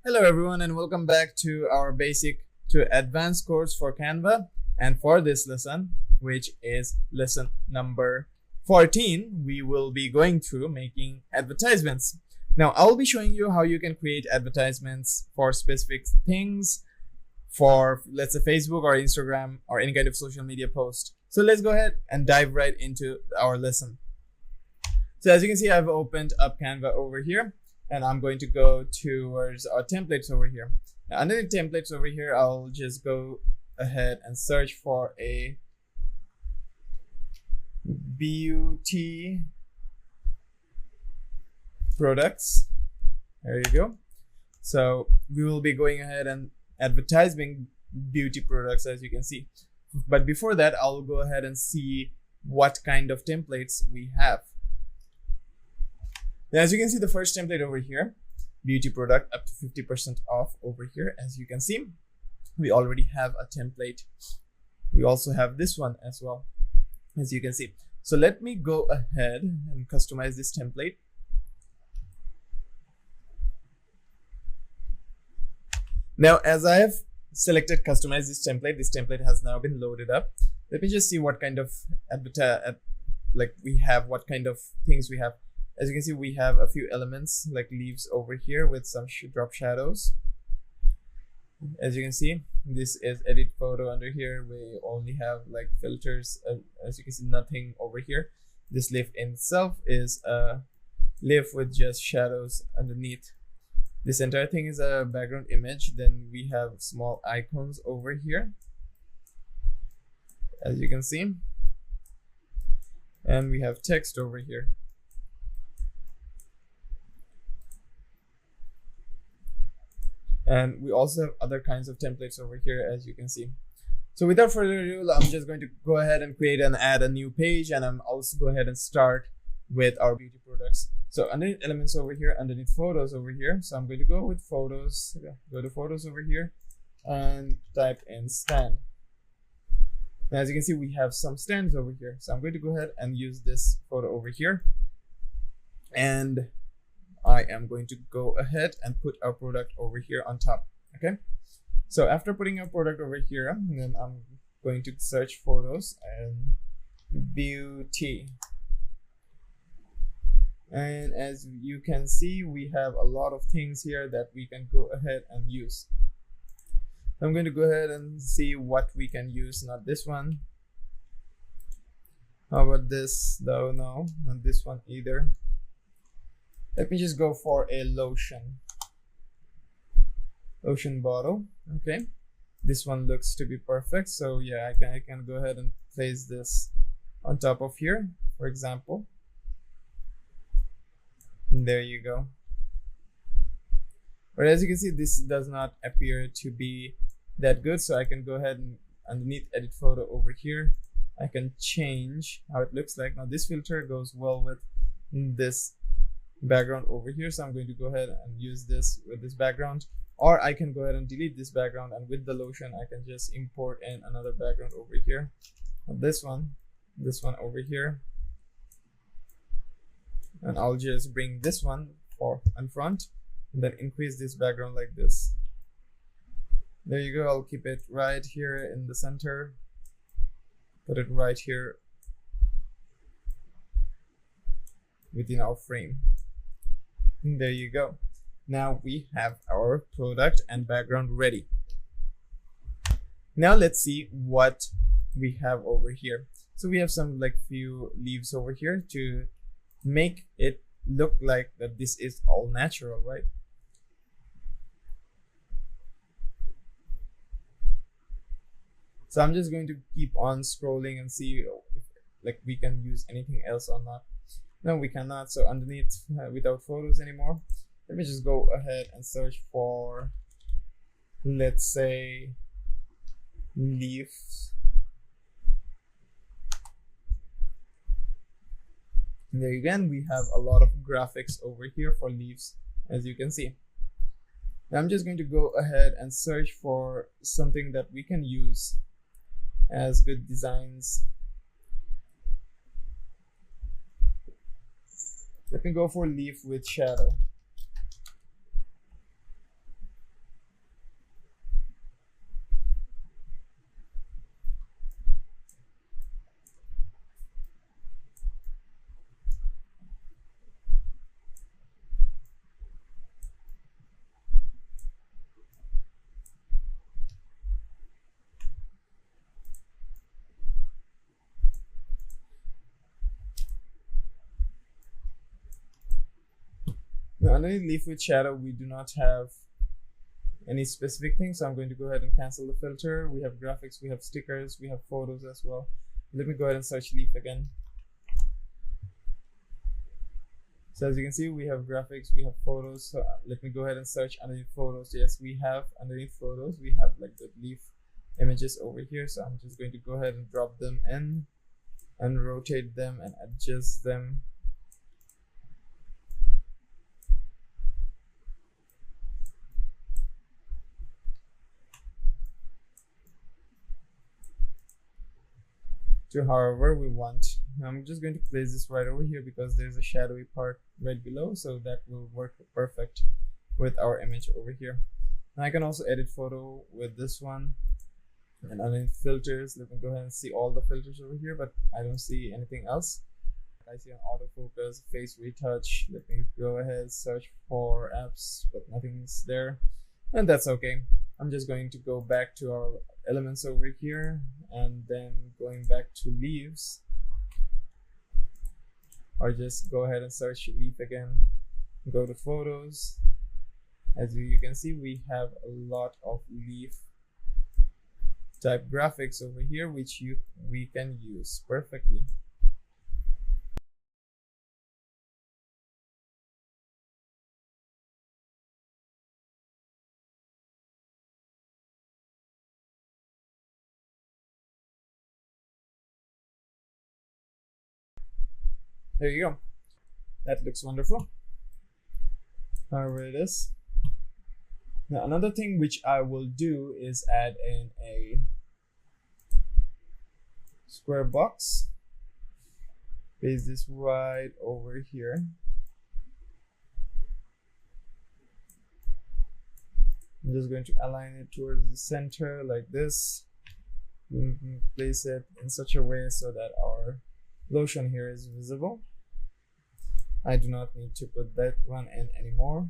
Hello everyone and welcome back to our basic to advanced course for Canva. And for this lesson, which is lesson number 14, we will be going through making advertisements. Now I'll be showing you how you can create advertisements for specific things for, let's say, Facebook or Instagram or any kind of social media post. So let's go ahead and dive right into our lesson. So as you can see, I've opened up Canva over here. And I'm going to go towards our templates over here. Now, under the templates over here, I'll just go ahead and search for a beauty products. There you go. So we will be going ahead and advertising beauty products, as you can see. But before that, I'll go ahead and see what kind of templates we have. Now, as you can see, the first template over here, beauty product up to 50% off over here. As you can see, we already have a template. We also have this one as well, as you can see. So let me go ahead and customize this template. Now, as I have selected customize this template has now been loaded up. Let me just see what kind of what kind of things we have. As you can see, we have a few elements like leaves over here with some drop shadows. As you can see, this is edit photo. Under here we only have like filters. As you can see, nothing over here. This leaf in itself is a leaf with just shadows underneath. This entire thing is a background image. Then we have small icons over here, as you can see, and we have text over here. And we also have other kinds of templates over here, as you can see. So without further ado, I'm just going to go ahead and create and add a new page, and I'm also go ahead and start with our beauty products. So underneath elements over here, underneath photos over here. So I'm going to go with photos, go to photos over here and type in stand. Now, as you can see, we have some stands over here. So I'm going to go ahead and use this photo over here. And I am going to go ahead and put our product over here on top. Okay. So after putting our product over here, then I'm going to search photos and beauty. And as you can see, we have a lot of things here that we can go ahead and use. I'm going to go ahead and see what we can use. Not this one. How about this? No, not this one either. Let me just go for a lotion bottle. Okay, this one looks to be perfect. So yeah, I can go ahead and place this on top of here, for example. And there you go. But as you can see, this does not appear to be that good. So I can go ahead and underneath edit photo over here, I can change how it looks like. Now this filter goes well with this background over here, so I'm going to go ahead and use this with this background, or I can go ahead and delete this background, and with the lotion I can just import in another background over here. This one over here, and I'll just bring this one for in front and then increase this background like this. There you go. I'll keep it right here in the center, put it right here within our frame. There you go. Now we have our product and background ready. Now let's see what we have over here. So we have some like few leaves over here to make it look like that this is all natural, right? So I'm just going to keep on scrolling and see if like we can use anything else or not. No, we cannot. So underneath, without photos anymore, let me just go ahead and search for, let's say, leaves. And there again, we have a lot of graphics over here for leaves, as you can see. Now I'm just going to go ahead and search for something that we can use as good designs. Let me go for leaf with shadow. So underneath leaf with shadow, we do not have any specific thing, so I'm going to go ahead and cancel the filter. We have graphics, we have stickers, we have photos as well. Let me go ahead and search leaf again. So as you can see, we have graphics, we have photos. So let me go ahead and search underneath photos. Yes, we have underneath photos, we have like the leaf images over here. So I'm just going to go ahead and drop them in and rotate them and adjust them. To however we want. I'm just going to place this right over here because there's a shadowy part right below, so that will work perfect with our image over here. Now I can also edit photo with this one, and underneath filters, let me go ahead and see all the filters over here, but I don't see anything else. I see an autofocus, face retouch. Let me go ahead, search for apps, but nothing's there, and that's okay. I'm just going to go back to our elements over here, and then going back to leaves, or just go ahead and search leaf again, go to photos. As you can see, we have a lot of leaf type graphics over here, which we can use perfectly. There you go. That looks wonderful. However it is. Now another thing which I will do is add in a square box. Paste this right over here. I'm just going to align it towards the center like this. Place it in such a way so that our lotion here is visible. I do not need to put that one in anymore.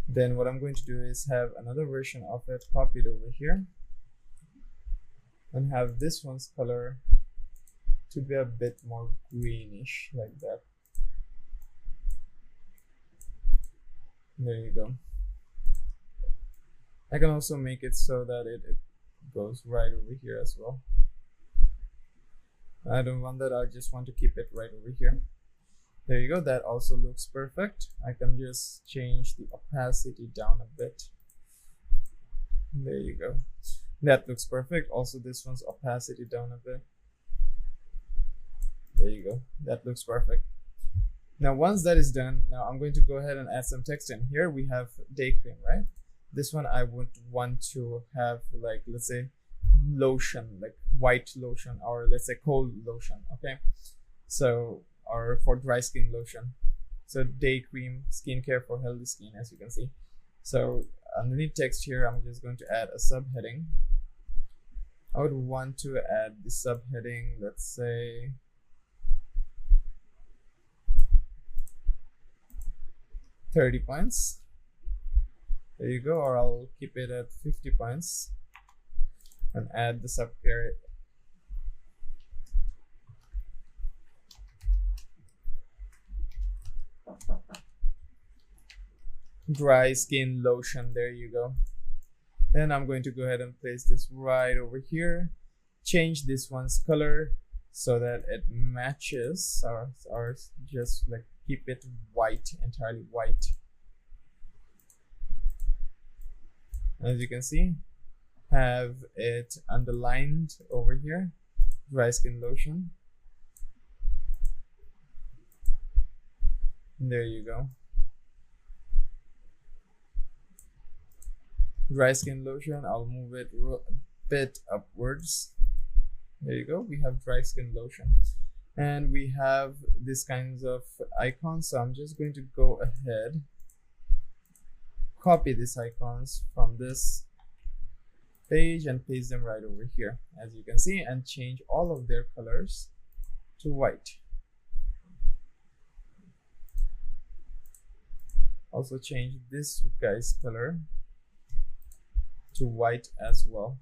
Then what I'm going to do is have another version of it copied over here and have this one's color to be a bit more greenish like that. There you go. I can also make it so that it goes right over here as well. I don't want that, I just want to keep it right over here. There you go, that also looks perfect. I can just change the opacity down a bit. There you go. That looks perfect. Also this one's opacity down a bit. There you go, that looks perfect. Now once that is done, now I'm going to go ahead and add some text in. Here we have day cream, right? This one I would want to have, like, let's say lotion, like white lotion, or let's say cold lotion. Okay, so, or for dry skin lotion. So day cream, skincare for healthy skin, as you can see. So underneath text here, I'm just going to add a subheading. I would want to add the subheading, let's say 30 points. There you go, or I'll keep it at 50 points and add the subcategory. Dry skin lotion, there you go. Then I'm going to go ahead and place this right over here. Change this one's color so that it matches, or just like keep it white, entirely white. As you can see, have it underlined over here, dry skin lotion. There you go. Dry skin lotion, I'll move it a bit upwards. There you go, we have dry skin lotion. And we have these kinds of icons, so I'm just going to go ahead, copy these icons from this page and paste them right over here, as you can see, and change all of their colors to white. Also change this guy's color to white as well.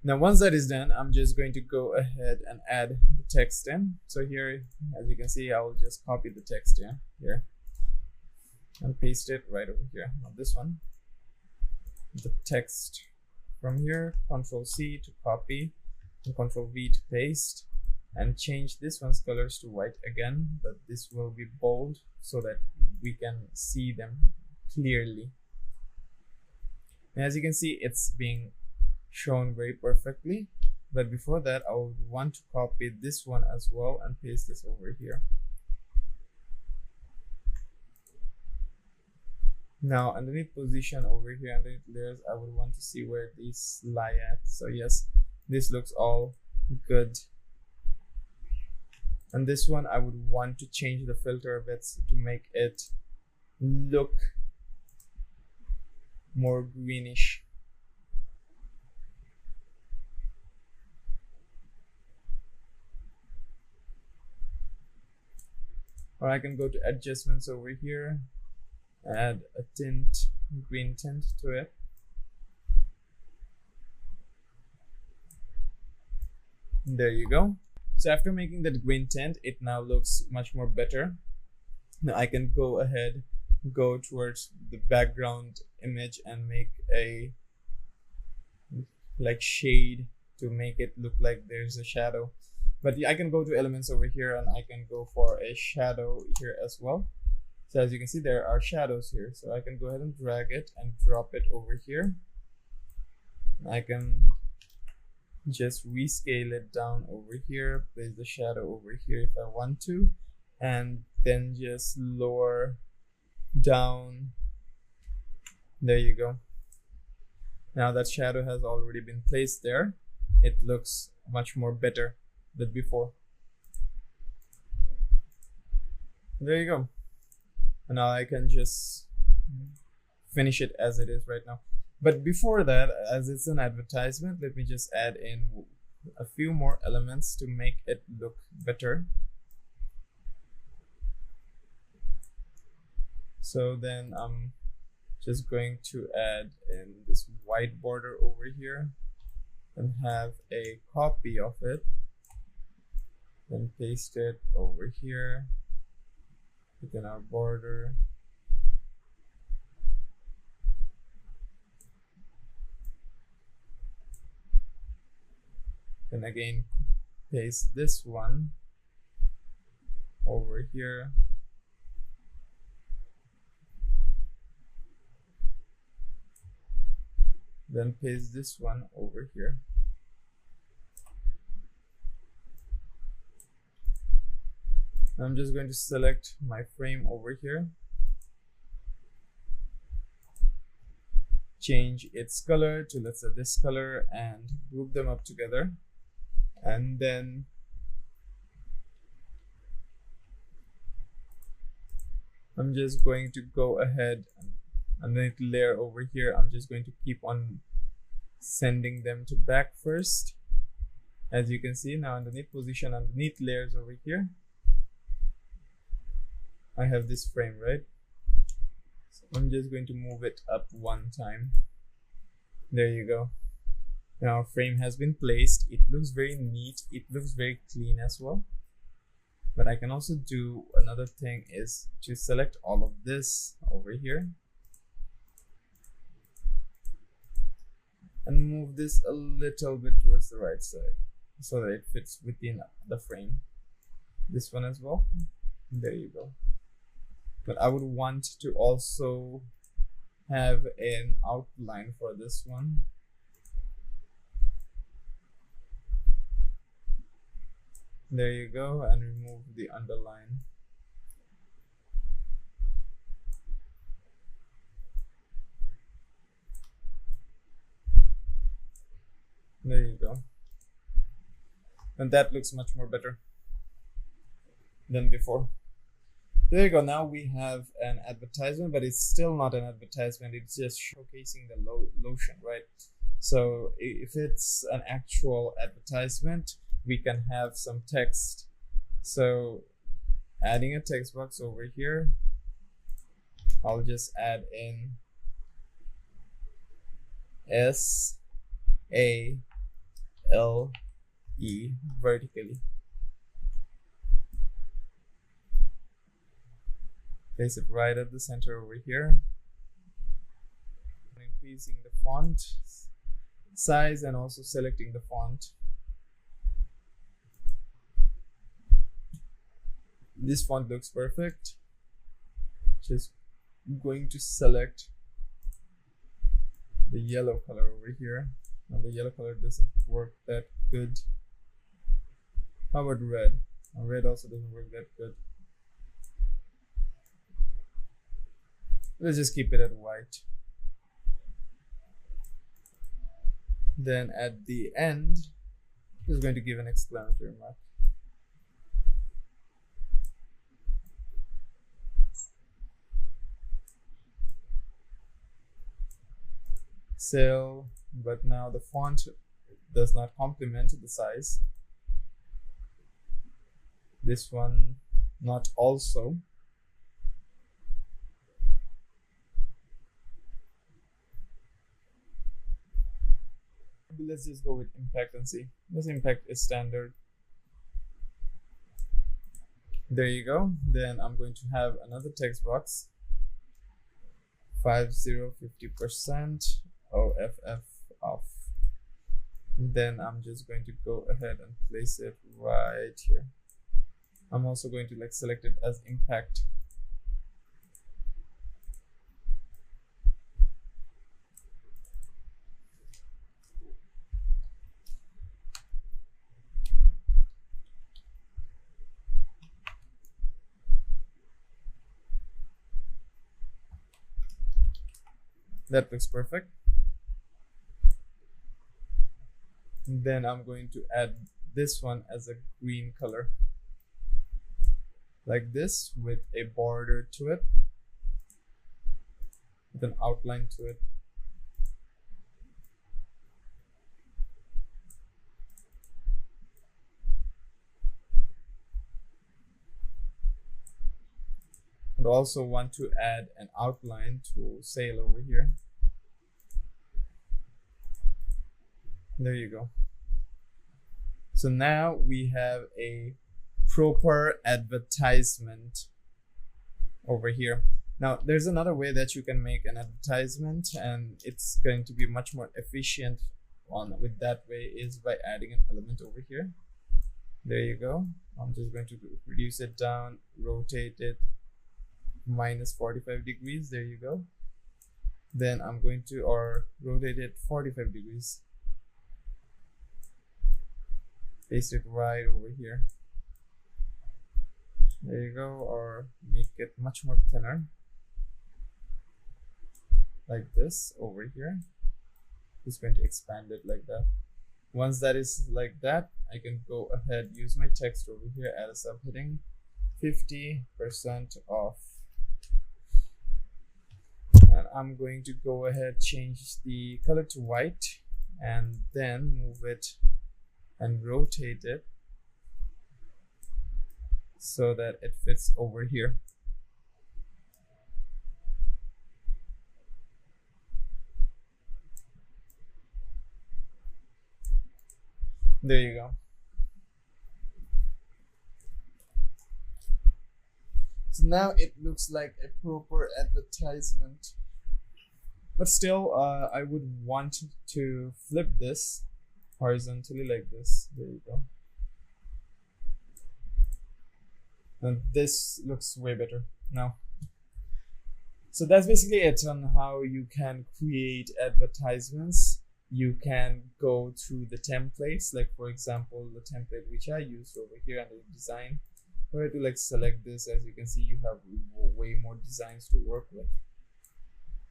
Now, once that is done, I'm just going to go ahead and add the text in. So here, as you can see, I will just copy the text here and paste it right over here. Now this one, the text from here, Control C to copy, and Control V to paste, and change this one's colors to white again, but this will be bold so that we can see them clearly. And as you can see, it's being shown very perfectly. But before that, I would want to copy this one as well and paste this over here. Now, underneath position over here, underneath layers, I would want to see where these lie at. So yes, this looks all good. And this one, I would want to change the filter a bit to make it look more greenish. Or I can go to adjustments over here, add a tint, green tint to it. There you go. So after making that green tint, it now looks much more better. Now I can go ahead, go towards the background image and make a like shade to make it look like there's a shadow. But I can go to elements over here and I can go for a shadow here as well. So as you can see, there are shadows here. So I can go ahead and drag it and drop it over here. I can just rescale it down over here, place the shadow over here if I want to, and then just lower down. There you go. Now that shadow has already been placed there. It looks much more better than before. There you go. And now I can just finish it as it is right now. But before that, as it's an advertisement, let me just add in a few more elements to make it look better. So then I'm just going to add in this white border over here and have a copy of it. Then paste it over here within our border. Then again, paste this one over here. Then paste this one over here. I'm just going to select my frame over here, change its color to, let's say, this color, and group them up together. And then I'm just going to go ahead and underneath layer over here, I'm just going to keep on sending them to back first. As you can see now, underneath position, underneath layers over here, I have this frame, right? So I'm just going to move it up one time. There you go. Now our frame has been placed. It looks very neat. It looks very clean as well. But I can also do another thing, is to select all of this over here and move this a little bit towards the right side so that it fits within the frame. This one as well. There you go. But I would want to also have an outline for this one. There you go, and remove the underline. There you go. And that looks much more better than before. There you go. Now we have an advertisement, but it's still not an advertisement. It's just showcasing the lotion, right? So if it's an actual advertisement, we can have some text. So adding a text box over here, I'll just add in SA LE vertically. Place it right at the center over here. Increasing the font size and also selecting the font. This font looks perfect. Just going to select the yellow color over here. Now the yellow color doesn't work that good. How about red? Red also doesn't work that good. Let's just keep it at white. Then at the end, just going to give an exclamatory mark. So, but now the font does not complement the size. This one not also. Let's just go with impact and see. This impact is standard. There you go. Then I'm going to have another text box. 50% OFF off. Then I'm just going to go ahead and place it right here. I'm also going to select it as impact. That looks perfect. Then I'm going to add this one as a green color, like this, with a border to it, with an outline to it. And also want to add an outline to sail over here. There you go. So now we have a proper advertisement over here. Now there's another way that you can make an advertisement, and it's going to be much more efficient with that way, is by adding an element over here. There you go. I'm just going to reduce it down, rotate it minus 45 degrees. There you go. Then I'm going to rotate it 45 degrees. Paste it right over here. There you go. Or make it much more thinner, like this over here. Just going to expand it like that. Once that is like that, I can go ahead, use my text over here, add a subheading, 50% off. And I'm going to go ahead, change the color to white, and then move it and rotate it so that it fits over here. There you go. So now it looks like a proper advertisement. But still, I would want to flip this horizontally like this. There you go. And this looks way better now. So that's basically it on how you can create advertisements. You can go through the templates, like for example, the template which I used over here under design. Where to select this, as you can see, you have way more designs to work with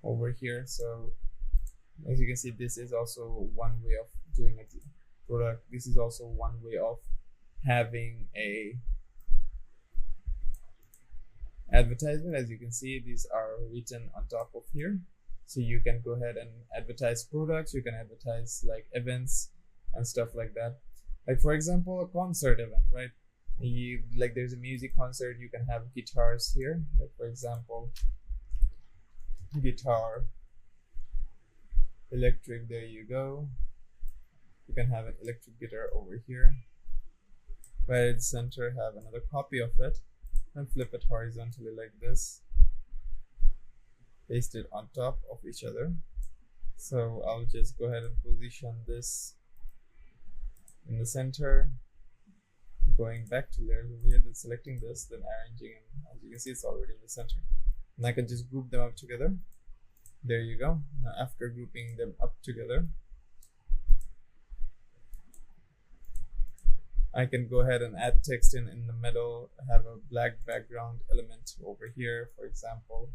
over here. So as you can see, this is also one way of doing a product. This is also one way of having a advertisement. As you can see, these are written on top of here. So you can go ahead and advertise products. You can advertise events and stuff like that. Like for example, a concert event, right? There's a music concert, you can have guitars here. Like for example, guitar, electric, there you go. You can have an electric guitar over here, right at the center, have another copy of it, and flip it horizontally like this, paste it on top of each other. So I'll just go ahead and position this in the center, going back to layers over here, then selecting this, then arranging, and as you can see, it's already in the center. And I can just group them up together. There you go. Now after grouping them up together, I can go ahead and add text in the middle, have a black background element over here, for example.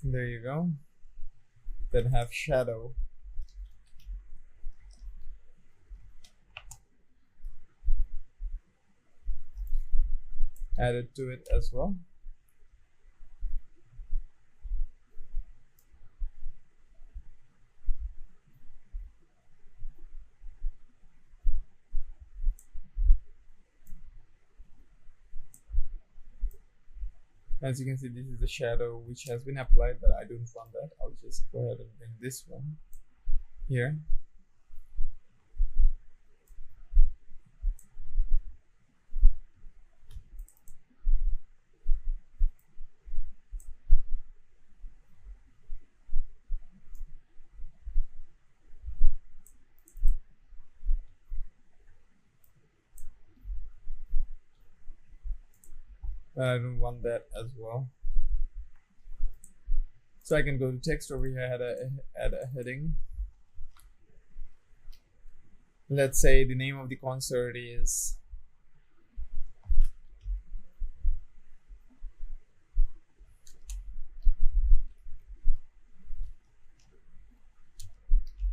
There you go. Then have shadow. Added to it as well. As you can see, this is the shadow which has been applied, but I don't want that. I'll just go ahead and bring this one here. But I don't want that as well. So I can go to text over here, add a heading. Let's say the name of the concert is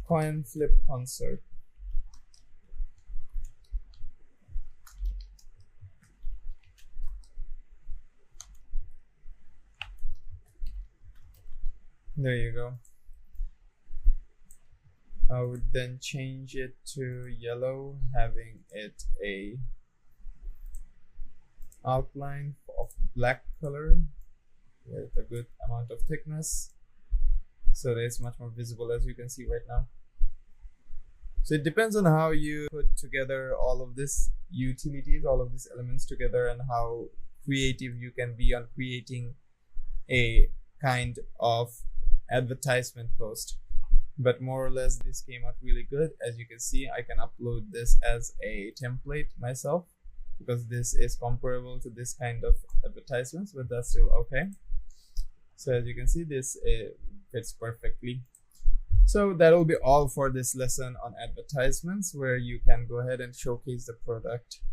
Coin Flip Concert. There you go. I would then change it to yellow, having it a outline of black color with a good amount of thickness, so that it's much more visible, as you can see right now. So it depends on how you put together all of this utilities, all of these elements together, and how creative you can be on creating a kind of advertisement post. But more or less, this came out really good. As you can see, I can upload this as a template myself, because this is comparable to this kind of advertisements, but that's still okay. So as you can see, this fits perfectly. So that will be all for this lesson on advertisements, where you can go ahead and showcase the product